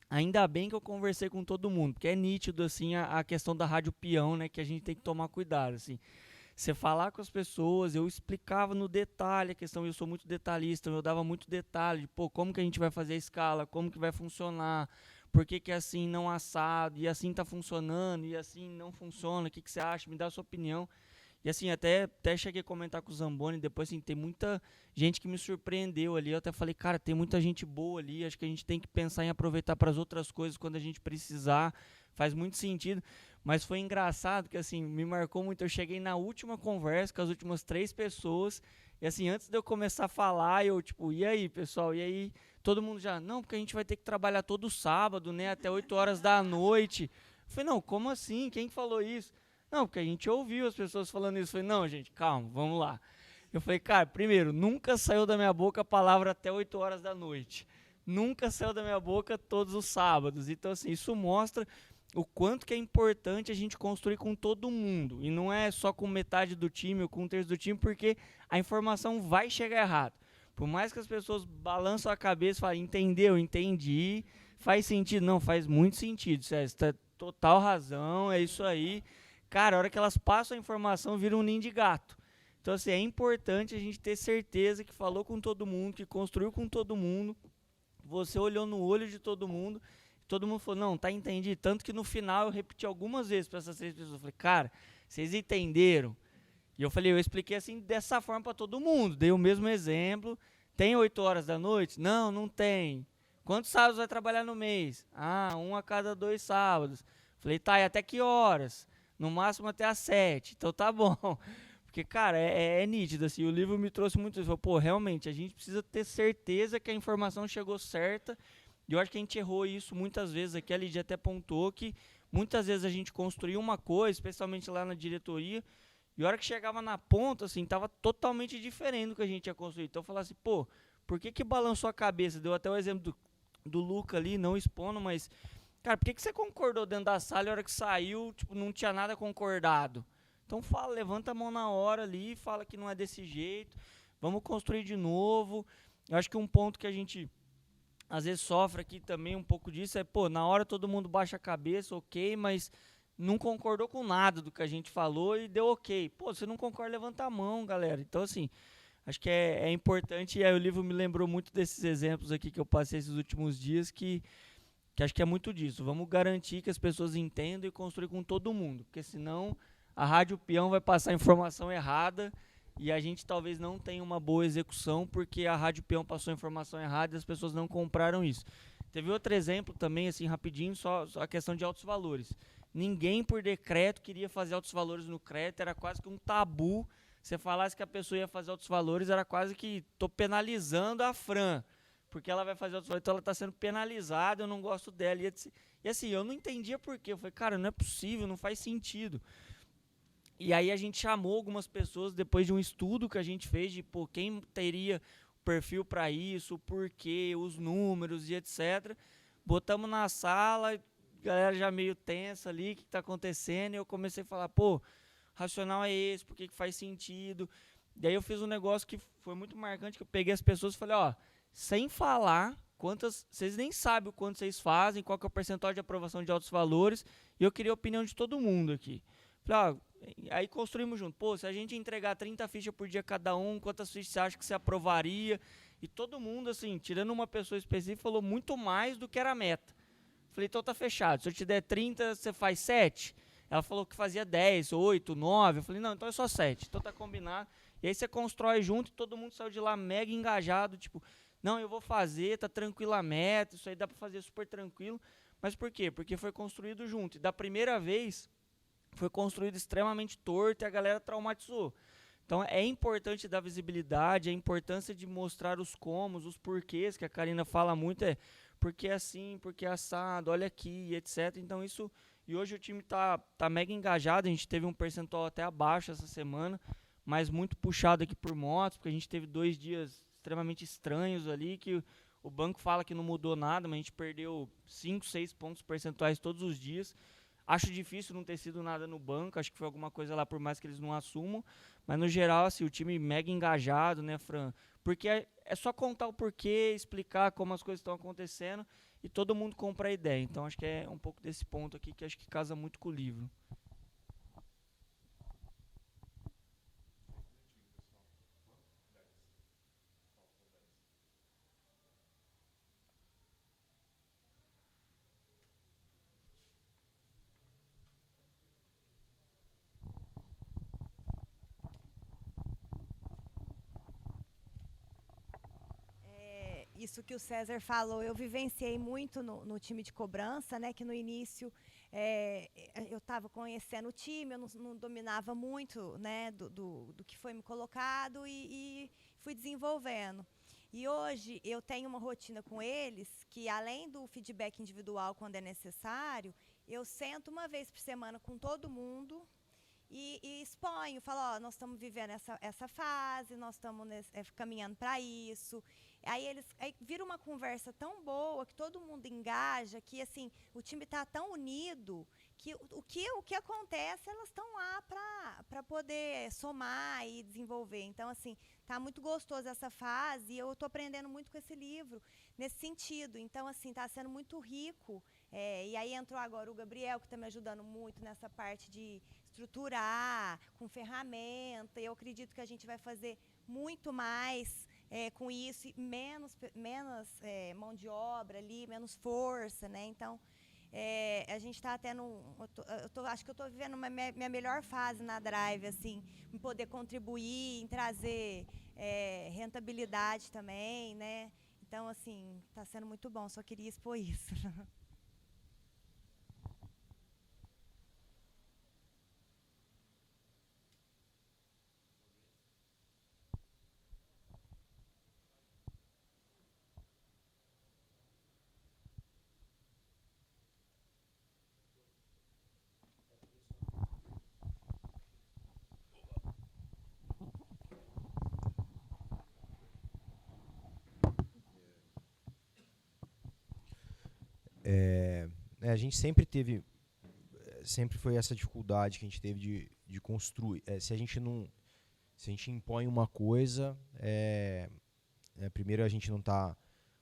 M: ainda bem que eu conversei com todo mundo, porque é nítido assim a questão da rádio peão, né, que a gente tem que tomar cuidado, assim. você falar com as pessoas, eu explicava no detalhe a questão, eu sou muito detalhista, eu dava muito detalhe, de, pô, como que a gente vai fazer a escala, como que vai funcionar, por que que é assim, não assado, e assim tá funcionando, e assim não funciona, o que que você acha, me dá a sua opinião. E assim, até cheguei a comentar com o Zamboni, depois assim, tem muita gente que me surpreendeu ali, eu até falei, cara, tem muita gente boa ali, acho que a gente tem que pensar em aproveitar para as outras coisas quando a gente precisar, faz muito sentido. Mas foi engraçado que assim, me marcou muito, eu cheguei na última conversa com as últimas 3 pessoas, e assim, antes de eu começar a falar, eu tipo, e aí, pessoal, e aí? Todo mundo já, não, porque a gente vai ter que trabalhar todo sábado, né, até 8 horas da noite. Eu falei, não, como assim? Quem falou isso? Não, porque a gente ouviu as pessoas falando isso. Eu falei, não, gente, calma, vamos lá. Eu falei, cara, primeiro, nunca saiu da minha boca a palavra até 8 horas da noite. Nunca saiu da minha boca todos os sábados. Então, assim, isso mostra o quanto que é importante a gente construir com todo mundo. E não é só com metade do time ou com um terço do time, porque a informação vai chegar errado. Por mais que as pessoas balançam a cabeça e falem, entendeu, entendi, faz sentido. Não, faz muito sentido. Você tem total razão, é isso aí. Cara, a hora que elas passam a informação, vira um ninho de gato. Então, assim, é importante a gente ter certeza que falou com todo mundo, que construiu com todo mundo, você olhou no olho de todo mundo falou, não, tá entendido. Tanto que no final eu repeti algumas vezes para essas 3 pessoas. Eu falei, cara, vocês entenderam? E eu falei, eu expliquei assim, dessa forma para todo mundo. Dei o mesmo exemplo. Tem 8 horas da noite? Não, não tem. Quantos sábados vai trabalhar no mês? Ah, 1 a cada 2 sábados. Falei, tá, e até que horas? No máximo até às 7. Então tá bom. Porque, cara, é nítido, assim, o livro me trouxe muito isso. Pô, realmente, a gente precisa ter certeza que a informação chegou certa. E eu acho que a gente errou isso muitas vezes aqui. A Lidia até pontuou que muitas vezes a gente construía uma coisa, especialmente lá na diretoria, e a hora que chegava na ponta, assim, tava totalmente diferente do que a gente ia construir. Então eu falava assim, pô, por que balançou a cabeça? Deu até o exemplo do Luca ali, não expondo, mas, cara, por que você concordou dentro da sala e a hora que saiu, tipo, não tinha nada concordado? Então fala, levanta a mão na hora ali, fala que não é desse jeito, vamos construir de novo. Eu acho que um ponto que a gente às vezes sofre aqui também um pouco disso é, pô, na hora todo mundo baixa a cabeça, ok, mas não concordou com nada do que a gente falou e deu ok. Pô, você não concorda, levanta a mão, galera. Então, assim, acho que é importante, e aí o livro me lembrou muito desses exemplos aqui que eu passei esses últimos dias, que acho que é muito disso. Vamos garantir que as pessoas entendam e construir com todo mundo, porque senão a Rádio Peão vai passar informação errada e a gente talvez não tenha uma boa execução porque a Rádio Peão passou a informação errada e as pessoas não compraram isso. Teve outro exemplo também, assim, rapidinho, só a questão de altos valores. Ninguém, por decreto, queria fazer altos valores no crédito, era quase que um tabu. Você falasse que a pessoa ia fazer altos valores, era quase que tô penalizando a Fran, porque ela vai fazer altos valores, então ela está sendo penalizada, eu não gosto dela. E assim, eu não entendia por quê. Eu falei, cara, não é possível, não faz sentido. E aí a gente chamou algumas pessoas, depois de um estudo que a gente fez, de pô, quem teria perfil para isso, o porquê, os números e etc. Botamos na sala, galera já meio tensa ali, o que está acontecendo? E eu comecei a falar, pô, racional é esse, por que faz sentido? E aí eu fiz um negócio que foi muito marcante, que eu peguei as pessoas e falei, ó, sem falar quantas, vocês nem sabem o quanto vocês fazem, qual que é o percentual de aprovação de altos valores, e eu queria a opinião de todo mundo aqui. Falei, ó, aí construímos junto, pô, se a gente entregar 30 fichas por dia cada um, quantas fichas você acha que você aprovaria? E todo mundo, assim, tirando uma pessoa específica, falou muito mais do que era a meta. Falei, então tá fechado, se eu te der 30, você faz 7? Ela falou que fazia 10, 8, 9, eu falei, não, então é só 7, então tá combinado. E aí você constrói junto e todo mundo saiu de lá mega engajado, tipo, não, eu vou fazer, tá tranquila a meta, isso aí dá pra fazer super tranquilo. Mas por quê? Porque foi construído junto. E da primeira vez, foi construído extremamente torto e a galera traumatizou. Então é importante dar visibilidade, a importância de mostrar os comos, os porquês, que a Karina fala muito, é porque é assim, porque é assado, olha aqui, etc. Então isso, e hoje o time tá mega engajado, a gente teve um percentual até abaixo essa semana, mas muito puxado aqui por motos, porque a gente teve 2 dias extremamente estranhos ali, que o banco fala que não mudou nada, mas a gente perdeu 5, 6 pontos percentuais todos os dias. Acho difícil não ter sido nada no banco, acho que foi alguma coisa lá, por mais que eles não assumam. Mas, no geral, assim, o time mega engajado, né, Fran? Porque é só contar o porquê, explicar como as coisas estão acontecendo e todo mundo compra a ideia. Então, acho que é um pouco desse ponto aqui que acho que casa muito com o livro.
N: isso que o César falou, eu vivenciei muito no time de cobrança, né? Que no início eu estava conhecendo o time, eu não dominava muito, né? Do que foi me colocado e fui desenvolvendo. E hoje eu tenho uma rotina com eles que, além do feedback individual quando é necessário, eu sento uma vez por semana com todo mundo e exponho, falo, nós estamos vivendo essa fase, nós estamos caminhando para isso. Aí vira uma conversa tão boa, que todo mundo engaja, que assim, o time está tão unido, que o que acontece, elas estão lá para poder somar e desenvolver. Então, assim, tá muito gostoso essa fase, e eu estou aprendendo muito com esse livro, nesse sentido. Então, assim, está sendo muito rico. E aí entrou agora o Gabriel, que está me ajudando muito nessa parte de estruturar, com ferramenta. Eu acredito que a gente vai fazer muito mais com isso, e menos mão de obra ali, menos força, né? Então, a gente está tendo acho que eu estou vivendo minha melhor fase na Drive, assim, em poder contribuir, em trazer rentabilidade também, né? Então, assim, está sendo muito bom, só queria expor isso.
O: A gente sempre foi essa dificuldade que a gente teve de construir. Se a gente impõe uma coisa, primeiro a gente não está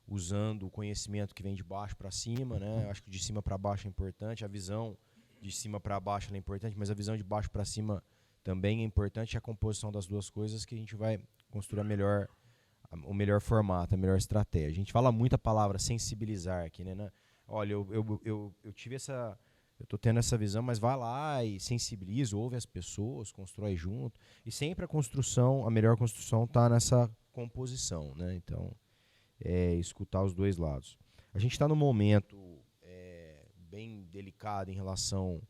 O: usando o conhecimento que vem de baixo para cima, né? Acho que de cima para baixo é importante, a visão de cima para baixo é importante, mas a visão de baixo para cima também é importante, a composição das duas coisas que a gente vai construir o melhor formato, a melhor estratégia. A gente fala muito a palavra sensibilizar aqui, né? Olha, eu tive eu tô tendo essa visão, mas vai lá e sensibiliza, ouve as pessoas, constrói junto. E sempre a melhor construção está nessa composição, né? Então, escutar os dois lados. A gente está num momento bem delicado em relação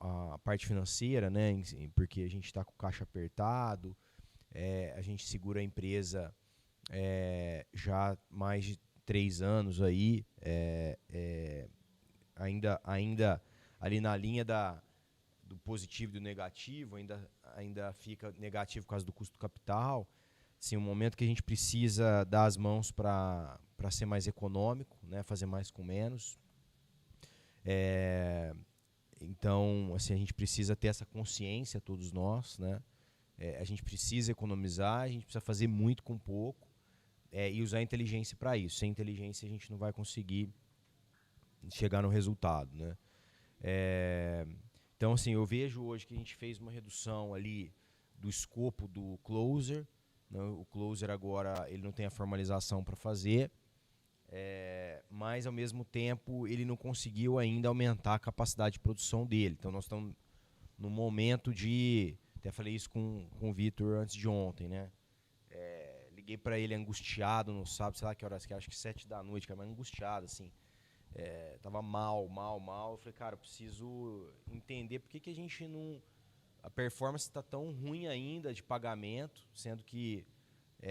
O: à parte financeira, né? Porque a gente está com o caixa apertado, a gente segura a empresa já há mais de 3 anos aí, ainda ali na linha do positivo e do negativo, ainda fica negativo por causa do custo do capital. Assim, um momento que a gente precisa dar as mãos para ser mais econômico, né, fazer mais com menos. Então, assim, a gente precisa ter essa consciência, todos nós, né? A gente precisa economizar, a gente precisa fazer muito com pouco. E usar a inteligência para isso. Sem inteligência a gente não vai conseguir chegar no resultado, né? Então, assim, eu vejo hoje que a gente fez uma redução ali do escopo do closer, né? O closer agora ele não tem a formalização para fazer, mas ao mesmo tempo ele não conseguiu ainda aumentar a capacidade de produção dele. Então nós estamos no momento até falei isso com o Vitor antes de ontem, né? Liguei para ele angustiado no sábado, sei lá que horas que acho que 7 da noite, cara, mas angustiado, assim. Tava mal. Eu falei, cara, eu preciso entender por que a gente não... A performance está tão ruim ainda de pagamento, sendo que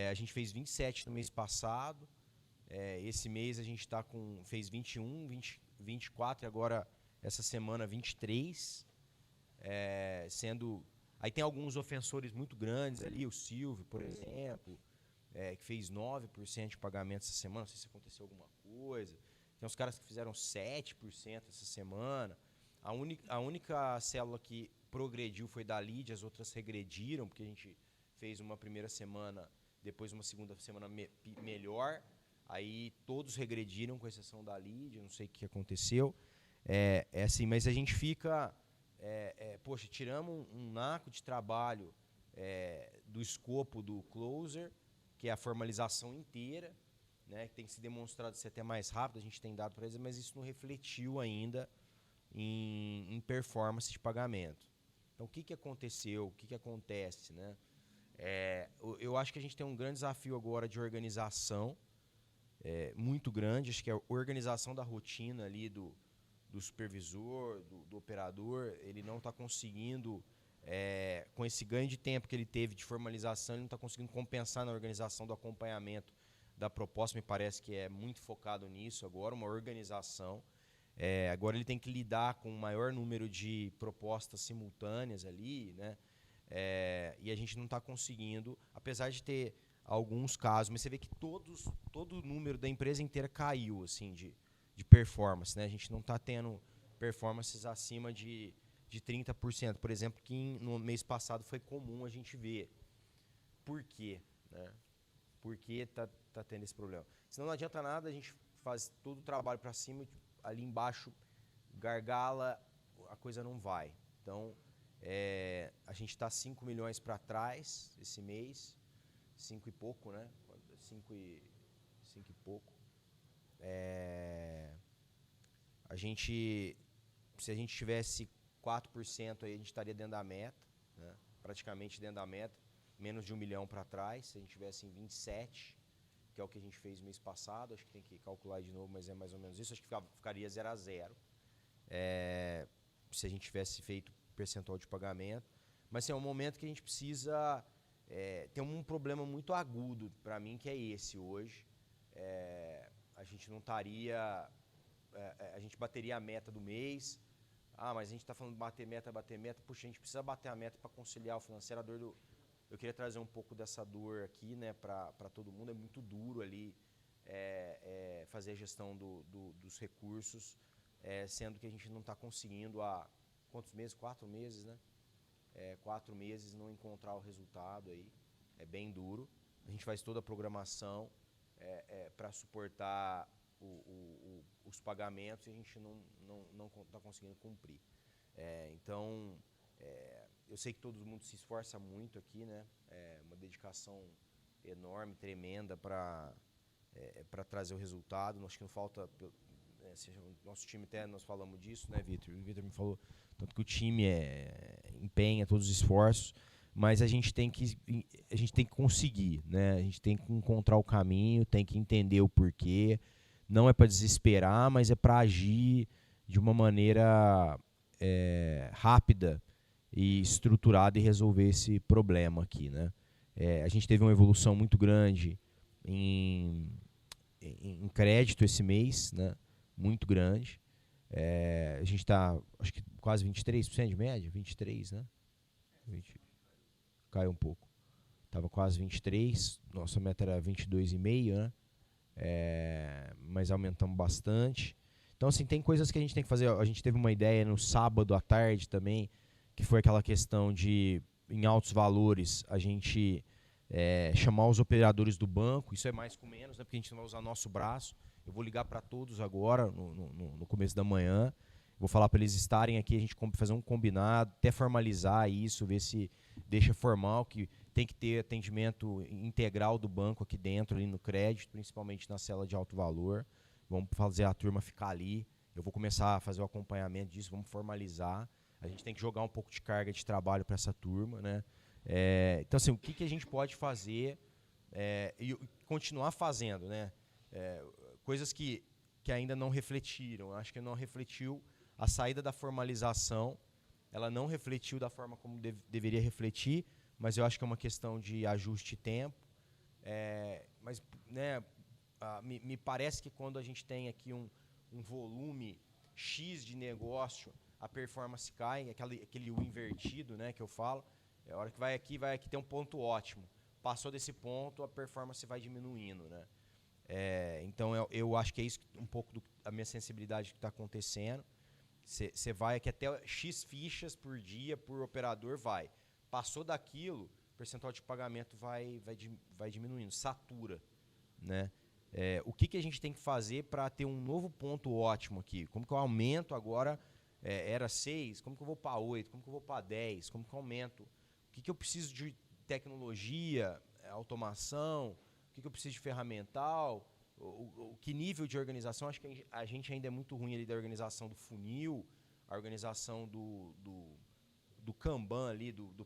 O: a gente fez 27 no mês passado, esse mês a gente fez 21, 24 e agora essa semana 23, sendo... Aí tem alguns ofensores muito grandes ali, o Silvio, por exemplo, que fez 9% de pagamento essa semana, não sei se aconteceu alguma coisa. Tem uns caras que fizeram 7% essa semana. A única célula que progrediu foi da Lídia, as outras regrediram, porque a gente fez uma primeira semana, depois uma segunda semana melhor. Aí todos regrediram, com exceção da Lídia, não sei o que aconteceu. Assim, mas a gente fica... poxa, tiramos um naco de trabalho do escopo do closer, que é a formalização inteira, né, que tem se demonstrado ser até mais rápido, a gente tem dado para eles, mas isso não refletiu ainda em performance de pagamento. Então, o que aconteceu? O que acontece? Né? Eu acho que a gente tem um grande desafio agora de organização, muito grande. Acho que a organização da rotina ali do supervisor, do operador, ele não está conseguindo, com esse ganho de tempo que ele teve de formalização, ele não está conseguindo compensar na organização do acompanhamento da proposta. Me parece que é muito focado nisso agora, uma organização. Agora ele tem que lidar com um maior número de propostas simultâneas ali, né? E a gente não está conseguindo, apesar de ter alguns casos, mas você vê que todo o número da empresa inteira caiu, assim, de performance, né? A gente não está tendo performances acima de 30%, por exemplo, que no mês passado foi comum a gente ver. Por quê? Né? Por que está tendo esse problema? Senão não adianta nada, a gente faz todo o trabalho para cima, ali embaixo gargala, a coisa não vai. Então, a gente está 5 milhões para trás esse mês, 5 e pouco, né? 5 e pouco. Se a gente tivesse 4% aí, a gente estaria dentro da meta, né? Praticamente dentro da meta, menos de 1 milhão para trás. Se a gente tivesse em 27, que é o que a gente fez no mês passado, acho que tem que calcular de novo, mas é mais ou menos isso, acho que ficaria 0 a 0. Se a gente tivesse feito percentual de pagamento. Mas assim, é um momento que a gente precisa... tem um problema muito agudo para mim, que é esse hoje. A gente não estaria... a gente bateria a meta do mês. Mas a gente está falando de bater meta. Puxa, a gente precisa bater a meta para conciliar o financeiro. Eu queria trazer um pouco dessa dor aqui, né, para todo mundo. É muito duro ali fazer a gestão dos recursos, sendo que a gente não está conseguindo há quantos meses? 4 meses, né? 4 meses não encontrar o resultado aí. É bem duro. A gente faz toda a programação para suportar os pagamentos e a gente não está conseguindo cumprir. Então, eu sei que todo mundo se esforça muito aqui, né? Uma dedicação enorme, tremenda para trazer o resultado. Acho que não falta... nosso time até, nós falamos disso, né, Vitor? O Vitor me falou tanto que o time empenha todos os esforços, mas a gente tem que conseguir, né? A gente tem que encontrar o caminho, tem que entender o porquê. Não é para desesperar, mas é para agir de uma maneira rápida e estruturada e resolver esse problema aqui, né? A gente teve uma evolução muito grande em crédito esse mês, né? Muito grande. A gente está, acho que quase 23% de média, 23%, né? 20, caiu um pouco. Estava quase 23%, nossa meta era 22,5%, né? Mas aumentamos bastante. Então, assim, tem coisas que a gente tem que fazer. A gente teve uma ideia no sábado à tarde também, que foi aquela questão de, em altos valores, a gente chamar os operadores do banco. Isso é mais com menos, né? Porque a gente não vai usar nosso braço. Eu vou ligar para todos agora, no começo da manhã. Vou falar para eles estarem aqui, a gente fazer um combinado, até formalizar isso, ver se deixa formal, que tem que ter atendimento integral do banco aqui dentro, ali no crédito, principalmente na célula de alto valor. Vamos fazer a turma ficar ali. Eu vou começar a fazer o acompanhamento disso, vamos formalizar. A gente tem que jogar um pouco de carga de trabalho para essa turma, né? Então, assim, o que a gente pode fazer e continuar fazendo, né? Coisas que ainda não refletiram. Acho que não refletiu a saída da formalização. Ela não refletiu da forma como deveria refletir, mas eu acho que é uma questão de ajuste de tempo. Mas, né, me parece que quando a gente tem aqui um volume X de negócio, a performance cai, aquele U invertido, né, que eu falo. A hora que vai aqui tem um ponto ótimo. Passou desse ponto, a performance vai diminuindo, né? Então, eu acho que é isso um pouco a minha sensibilidade que está acontecendo. Você vai aqui até X fichas por dia, por operador, vai. Passou daquilo, o percentual de pagamento vai diminuindo, satura, né? O que a gente tem que fazer para ter um novo ponto ótimo aqui? Como que eu aumento agora, era 6, como que eu vou para 8, como que eu vou para 10, como que eu aumento? O que eu preciso de tecnologia, automação, o que eu preciso de ferramental, que nível de organização? Acho que a gente ainda é muito ruim ali da organização do funil, a organização do Kanban ali, do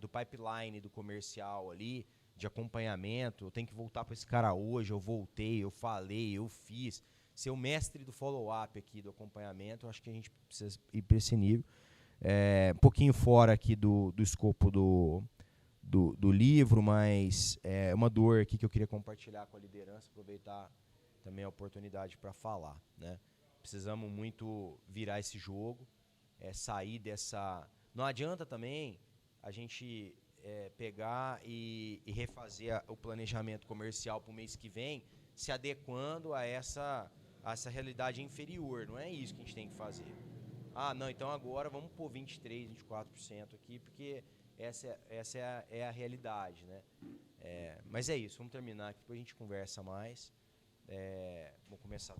O: pipeline do comercial ali, de acompanhamento, eu tenho que voltar para esse cara hoje, eu voltei, eu falei, eu fiz. Ser o mestre do follow-up aqui, do acompanhamento, eu acho que a gente precisa ir para esse nível. Um pouquinho fora aqui do escopo do livro, mas é uma dor aqui que eu queria compartilhar com a liderança, aproveitar também a oportunidade para falar, né? Precisamos muito virar esse jogo, sair dessa... Não adianta também a gente pegar e refazer o planejamento comercial para o mês que vem, se adequando a essa realidade inferior. Não é isso que a gente tem que fazer. Ah, não, então agora vamos pôr 23%, 24% aqui, porque essa é a realidade, né? Mas é isso, vamos terminar aqui, depois a gente conversa mais. Vamos começar.